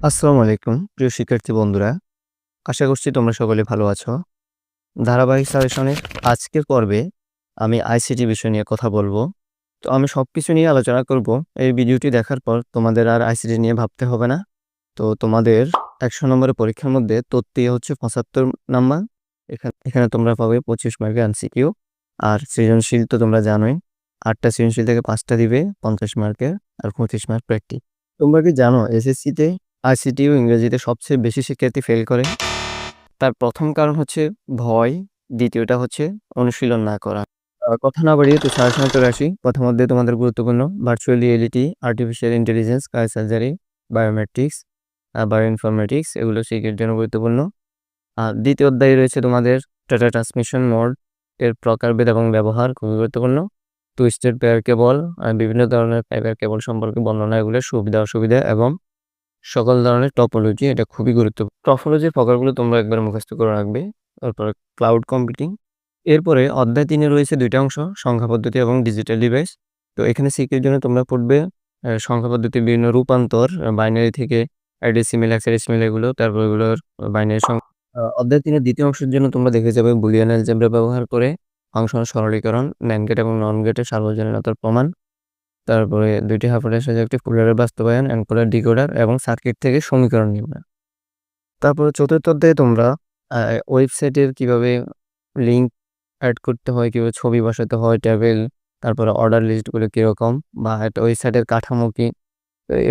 আসসালামু আলাইকুম প্রিয় শিক্ষার্থী বন্ধুরা। আশা করছি তোমরা সকলে ভালো আছো। ধারাবাহিক সাজেশনের আজকের পর্বে আমি আইসিটি বিষয় নিয়ে কথা বলবো। তো আমি সবকিছু নিয়ে আলোচনা করব। এই ভিডিওটি দেখার পর তোমাদের আর আইসিটি নিয়ে ভাবতে হবে না। তো তোমাদের 100 নম্বরের পরীক্ষার মধ্যে তথ্যই হচ্ছে 75 নাম্বার। এখানে তোমরা পাবে 25 মার্কের এমসিকিউ। আর সৃজনশীল তো তোমরা জানোই, 8টা সৃজনশীল থেকে 5টা দিবে 50 মার্কের, আর 25 মার্ক প্র্যাকটিস। তোমরা কি জানো এসএসসিতে আইসিটি ও ইংরেজিতে সবচেয়ে বেশি শিক্ষার্থী ফেল করে? তার প্রথম কারণ হচ্ছে ভয়, দ্বিতীয়টা হচ্ছে অনুশীলন না করা। কথা না বাড়িয়ে তো সাজেশনে চলে আসি। কথার মধ্যে তোমাদের গুরুত্বপূর্ণ virtual reality, artificial intelligence, surgery, biometrics, bioinformatics এগুলো শিক্ষার জন্য গুরুত্বপূর্ণ। দ্বিতীয় অধ্যায়ে রয়েছে তোমাদের ডাটা ট্রান্সমিশন মোড এর প্রকারভেদ এবং ব্যবহার, খুবই গুরুত্বপূর্ণ। টুইস্টেড পেয়ার কেবল, বিভিন্ন ধরনের পেয়ার কেবল সম্পর্কে বর্ণনা, এগুলোর সুবিধা অসুবিধা এবং সকল ধরনের টপোলজি, এটা খুবই গুরুত্বপূর্ণ। টপোলজির প্রকারগুলো তোমরা একবার মুখস্থ করে রাখবে। তারপরে ক্লাউড কম্পিউটিং। এরপরে অধ্যায় 3 রয়েছে 2টা অংশ, সংখ্যা পদ্ধতি এবং ডিজিটাল ডিভাইস। তো এখানে সিকিউর জন্য তোমরা পড়বে সংখ্যা পদ্ধতির বিভিন্ন রূপান্তর, বাইনারি থেকে ডেসিমেল, হেক্সাডেসিমেল এগুলো, তারপর এগুলোর বাইনারি অধ্যায় 3 দ্বিতীয় অংশের জন্য তোমরা দেখে যাবে বুলিয়ান অ্যালজেব্রা ব্যবহার করে ফাংশনাল সরলীকরণ, NAND গেট এবং নন গেটের সার্বজনীনতার প্রমাণ। তারপরে 2টি হাইপারটেক্সট সাজেক্টিভ ফুলারের বাস্তবায়ন, এনকোডার, ডিকোডার এবং সার্কিট থেকে সমীকরণ নির্ণয়। তারপরে চতুর্থ অধ্যায়ে তোমরা ওয়েবসাইটের কিভাবে লিঙ্ক অ্যাড করতে হয়, কিভাবে ছবি বসাতে হয়, টেবিল, তারপরে অর্ডার লিস্টগুলো কীরকম, বা একটা ওয়েবসাইটের কাঠামো কী,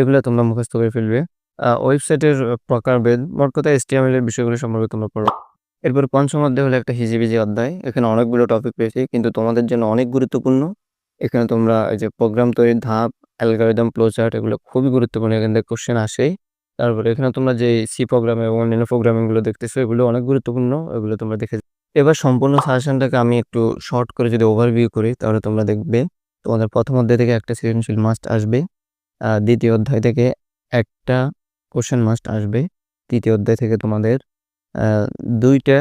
এগুলো তোমরা মুখস্থ করে ফেলবে। ওয়েবসাইটের প্রকারভেদ, মোট কথা HTML এর বিষয়গুলো সম্পর্কে তোমরা পড়ো। এরপর পঞ্চম অধ্যায় হলো একটা হিজিবিজি অধ্যায়। এখানে অনেকগুলো টপিক রয়েছে কিন্তু তোমাদের জন্য অনেক গুরুত্বপূর্ণ। এখানে তোমরা এই যে প্রোগ্রাম তৈরির ধাপ, অ্যালগরিদম, ফ্লোচার্ট এগুলো খুবই গুরুত্বপূর্ণ, এখান থেকে কোশ্চেন আসেই। তারপরে এখানে তোমরা যে সি প্রোগ্রামিং এবং অন্যান্য প্রোগ্রামিংগুলো দেখতেছো, এগুলো অনেক গুরুত্বপূর্ণ, এগুলো তোমরা দেখে। এবার সম্পূর্ণ সাজেশনটাকে আমি একটু শর্ট করে যদি ওভারভিউ করি, তাহলে তোমরা দেখবে তোমাদের প্রথম অধ্যায় থেকে একটা সৃজনশীল মাস্ট আসবে, দ্বিতীয় অধ্যায় থেকে একটা কোশ্চেন মাস্ট আসবে, তৃতীয় অধ্যায় থেকে তোমাদের 2টা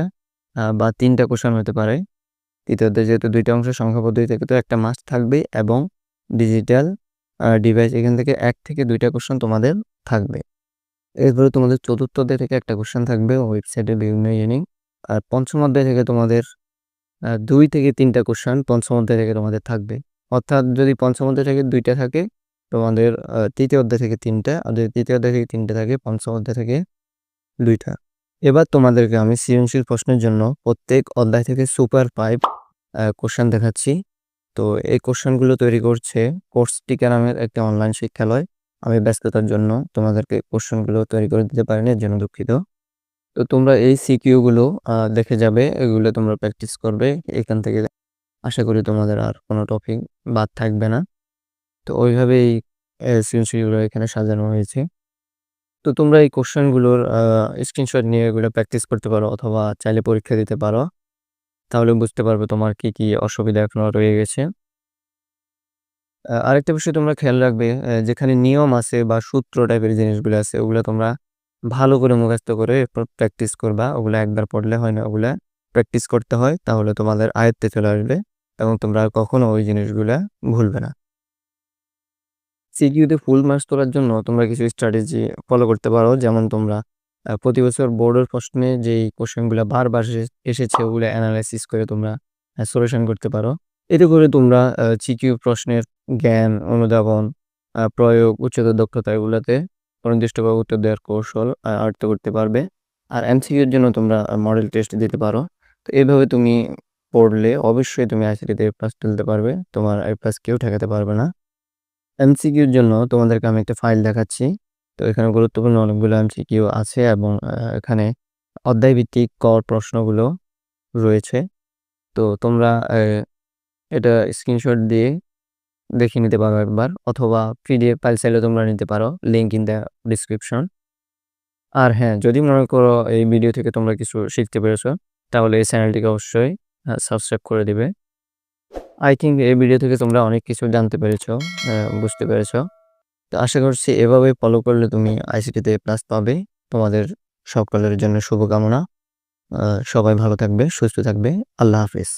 বা 3টা কোশ্চেন হতে পারে। তৃতীয় অধ্যায় যেহেতু 2টা অংশ, সংখ্যা পদ্ধতি থেকে তো একটা মাস্ট থাকবে, এবং ডিজিটাল ডিভাইস এখান থেকে 1 থেকে 2টা কোশ্চেন তোমাদের থাকবে। এরপরে তোমাদের চতুর্থ অধ্যায় থেকে একটা কোশ্চেন থাকবে ওয়েবসাইটের বিভিন্ন ইউনিক। আর পঞ্চম অধ্যায় থেকে তোমাদের 2 থেকে 3টা কোশ্চেন পঞ্চম অধ্যায় থেকে তোমাদের থাকবে। অর্থাৎ যদি পঞ্চম অধ্যায় থেকে 2টা থাকে, তোমাদের তৃতীয় অধ্যায় থেকে 3টা, আর যদি তৃতীয় অধ্যায় থেকে 3টা থাকে, পঞ্চম অধ্যায় থেকে 2টা। এবার তোমাদেরকে আমি সৃজনশীল প্রশ্নের জন্য প্রত্যেক অধ্যায় থেকে সুপার 5 কোশ্চেন দেখাচ্ছি। তো এই কোশ্চেনগুলো তৈরি করছে কোর্সটিকা নামের একটা অনলাইন শিক্ষালয়। আমি ব্যস্ততার জন্য তোমাদেরকে কোশ্চেনগুলো তৈরি করে দিতে পারিনি, এর জন্য দুঃখিত। তো তোমরা এই সিকিউগুলো দেখে যাবে, এগুলো তোমরা প্র্যাকটিস করবে। এখান থেকে আশা করি তোমাদের আর কোনো টপিক বাদ থাকবে না। তো ওইভাবেই সৃজনশীলগুলো এখানে সাজানো হয়েছে। তো তোমরা এই কোশ্চেনগুলোর স্ক্রিনশট নিয়ে এগুলো প্র্যাকটিস করতে পারো, অথবা চাইলে পরীক্ষা দিতে পারো। তাহলে বুঝতে পারবে তোমার কি কি অসুবিধা এখনো রয়ে গেছে। আরেকটা বিষয় তোমরা খেয়াল রাখবে, যেখানে নিয়ম আছে বা সূত্র টাইপের জিনিসগুলো আছে, ওগুলো তোমরা ভালো করে মুখস্থ করে এরপর প্র্যাকটিস করবা। ওগুলো একবার পড়লে হয় না, ওগুলা প্র্যাকটিস করতে হয়, তাহলে তোমাদের আয়ত্তে চলে আসবে এবং তোমরা আর কখনো ওই জিনিসগুলা ভুলবে না। সিকিউতে ফুল মার্কস তোলার জন্য তোমরা কিছু স্ট্র্যাটেজি ফলো করতে পারো। যেমন তোমরা প্রতি বছর বোর্ডের প্রশ্নে যেই কোশ্চেনগুলো বারবার এসেছে, ওগুলো অ্যানালাইসিস করে তোমরা সলিউশন করতে পারো। এতে করে তোমরা সিকিউ প্রশ্নের জ্ঞান, অনুধাবন, প্রয়োগ, উচ্চতর দক্ষতা এগুলোতে অনির্দিষ্টভাবে উত্তর দেওয়ার কৌশল আয়ত্ত করতে পারবে। আর এমসিকিউর জন্য তোমরা মডেল টেস্ট দিতে পারো। তো এইভাবে তুমি পড়লে অবশ্যই তুমি আইসিটিতে A+ তুলতে পারবে, তোমার A+ কেউ ঠেকাতে পারবে না। এমসিকিউর জন্য তোমাদেরকে আমি একটা ফাইল দেখাচ্ছি। তো এখানে গুরুত্বপূর্ণ অনেকগুলো এমসিকিউ আছে, এবং এখানে অধ্যায়ভিত্তিক কর প্রশ্নগুলো রয়েছে। তো তোমরা এটা স্ক্রিনশট দিয়ে দেখে নিতে পারো একবার, অথবা PDF ফাইল চাইলে তোমরা নিতে পারো, লিঙ্ক ইন দ্য ডিসক্রিপশন। আর হ্যাঁ, যদি মনে করো এই ভিডিও থেকে তোমরা কিছু শিখতে পেরেছো, তাহলে এই চ্যানেলটিকে অবশ্যই সাবস্ক্রাইব করে দিবে। আই থিঙ্ক এই ভিডিও থেকে তোমরা অনেক কিছু জানতে পেরেছো, বুঝতে পেরেছো। তো আশা করছি এভাবে ফলো করলে তুমি আইসিটিতে A+ পাবে। তোমাদের সকলের জন্য শুভকামনা। সবাই ভালো থাকবে, সুস্থ থাকবে। আল্লাহ হাফেজ।